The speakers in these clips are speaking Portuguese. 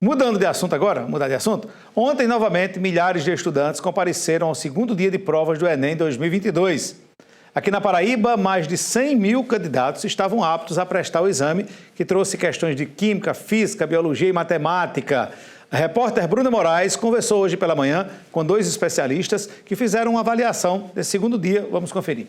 Mudando de assunto agora, ontem novamente milhares de estudantes compareceram ao segundo dia de provas do Enem 2022. Aqui na Paraíba, mais de 100 mil candidatos estavam aptos a prestar o exame, que trouxe questões de química, física, biologia e matemática. A repórter Bruna Moraes conversou hoje pela manhã com 2 especialistas que fizeram uma avaliação desse segundo dia. Vamos conferir.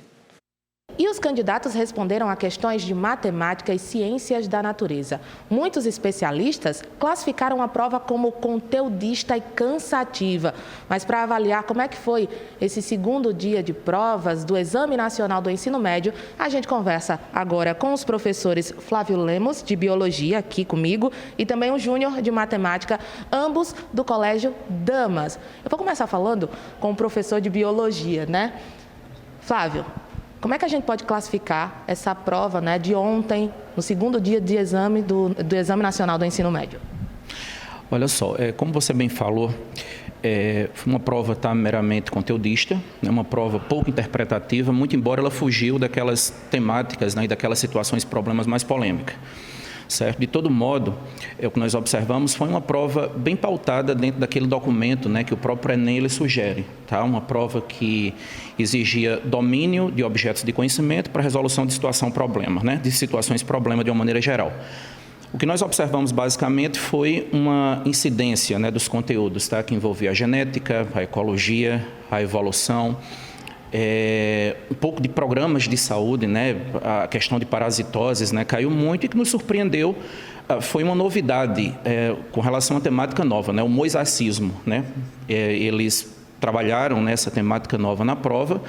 E os candidatos responderam a questões de matemática e ciências da natureza. Muitos especialistas classificaram a prova como conteudista e cansativa. Mas para avaliar como é que foi esse segundo dia de provas do Exame Nacional do Ensino Médio, a gente conversa agora com os professores Flávio Lemos, de Biologia, aqui comigo, e também o Júnior, de Matemática, ambos do Colégio Damas. Eu vou começar falando com o professor de Biologia, né? Flávio, como é que a gente pode classificar essa prova, né, de ontem, no segundo dia de exame do Exame Nacional do Ensino Médio? Olha só, como você bem falou, foi uma prova meramente conteudista, uma prova pouco interpretativa, muito embora ela fugiu daquelas temáticas, né, e daquelas situações, problemas mais polêmicas. Certo? De todo modo, o que nós observamos foi uma prova bem pautada dentro daquele documento, né, que o próprio Enem ele sugere. Tá? Uma prova que exigia domínio de objetos de conhecimento para resolução de situação-problema, né, de situações-problema de uma maneira geral. O que nós observamos basicamente foi uma incidência, né, dos conteúdos, tá, que envolvia a genética, a ecologia, a evolução, um pouco de programas de saúde, né? A questão de parasitoses, né, caiu muito, e que nos surpreendeu foi uma novidade com relação à temática nova, né, o mosaicismo, né? Eles trabalharam nessa temática nova na prova,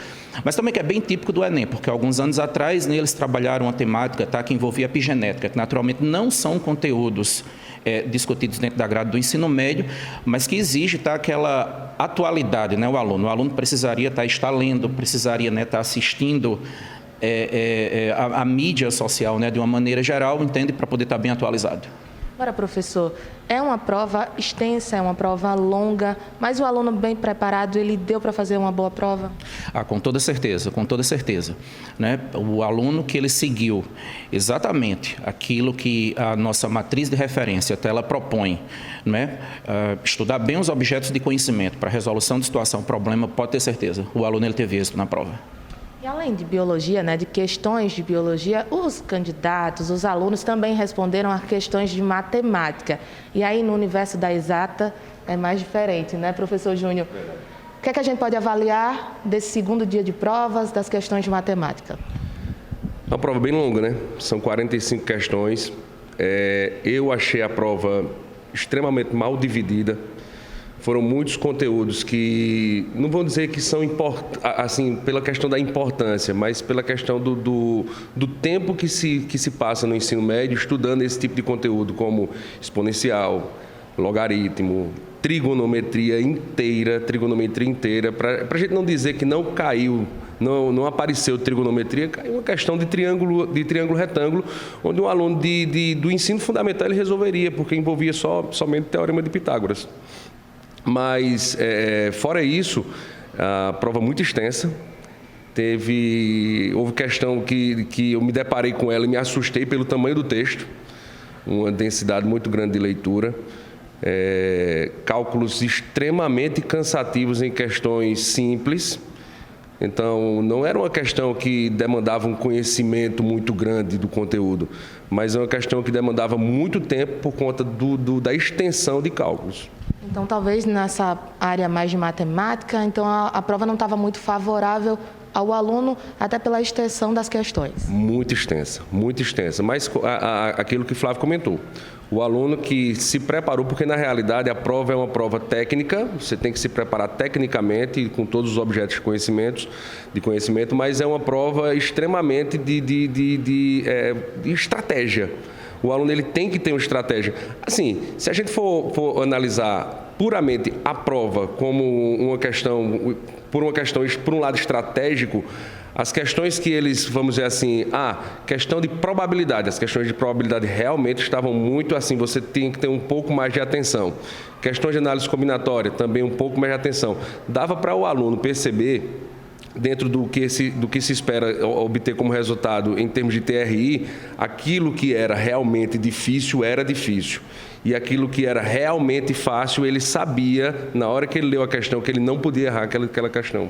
mas também que é bem típico do Enem, porque alguns anos atrás, né, eles trabalharam uma temática, tá, que envolvia epigenética, que naturalmente não são conteúdos discutidos dentro da grade do ensino médio, mas que exige, tá, aquela atualidade, né, o aluno precisaria estar lendo, precisaria, né, estar assistindo a mídia social, né, de uma maneira geral, entende, para poder estar bem atualizado. Agora, professor, é uma prova extensa, é uma prova longa, mas o aluno bem preparado, ele deu para fazer uma boa prova? Com toda certeza, com toda certeza. Né? O aluno que ele seguiu exatamente aquilo que a nossa matriz de referência até ela propõe, né? Estudar bem os objetos de conhecimento para resolução de situação, problema, pode ter certeza, o aluno ele teve êxito na prova. E além de biologia, né, de questões de biologia, os candidatos, os alunos também responderam a questões de matemática. E aí, no universo da exata, é mais diferente, né, professor Júnior? O que é que a gente pode avaliar desse segundo dia de provas das questões de matemática? Uma prova bem longa, né? São 45 questões. Eu achei a prova extremamente mal dividida. Foram muitos conteúdos que, não vou dizer que são assim, pela questão da importância, mas pela questão do tempo que se passa no ensino médio estudando esse tipo de conteúdo, como exponencial, logaritmo, trigonometria inteira, para a gente não dizer que não caiu, não apareceu trigonometria, caiu uma questão de triângulo retângulo, onde um aluno do ensino fundamental ele resolveria, porque envolvia somente o teorema de Pitágoras. Mas, fora isso, a prova muito extensa. Houve questão que eu me deparei com ela e me assustei pelo tamanho do texto, uma densidade muito grande de leitura, cálculos extremamente cansativos em questões simples. Então, não era uma questão que demandava um conhecimento muito grande do conteúdo, mas é uma questão que demandava muito tempo por conta da extensão de cálculos. Então, talvez nessa área mais de matemática, então a prova não estava muito favorável ao aluno, até pela extensão das questões. Muito extensa. Mas aquilo que o Flávio comentou, o aluno que se preparou, porque na realidade a prova é uma prova técnica, você tem que se preparar tecnicamente com todos os objetos de conhecimento, mas é uma prova extremamente de estratégia. O aluno ele tem que ter uma estratégia. Assim, se a gente for analisar puramente a prova como por um lado estratégico, as questões que eles, vamos dizer assim, questão de probabilidade, as questões de probabilidade realmente estavam muito assim, você tem que ter um pouco mais de atenção. Questões de análise combinatória, também um pouco mais de atenção. Dava para o aluno perceber dentro do que se espera obter como resultado em termos de TRI, aquilo que era realmente difícil era difícil. E aquilo que era realmente fácil, ele sabia, na hora que ele leu a questão, que ele não podia errar aquela questão.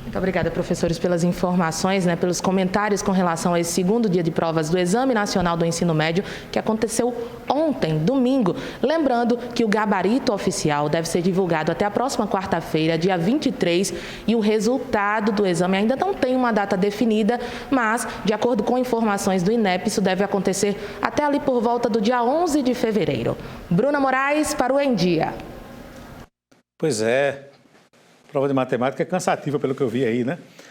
Muito obrigada, professores, pelas informações, pelos comentários com relação a esse segundo dia de provas do Exame Nacional do Ensino Médio, que aconteceu ontem, domingo. Lembrando que o gabarito oficial deve ser divulgado até a próxima quarta-feira, dia 23, e o resultado do exame ainda não tem uma data definida, mas, de acordo com informações do INEP, isso deve acontecer até ali por volta do dia 11 de fevereiro. Bruna Moraes, para o Em Dia. Pois é. Prova de matemática é cansativa, pelo que eu vi aí, né?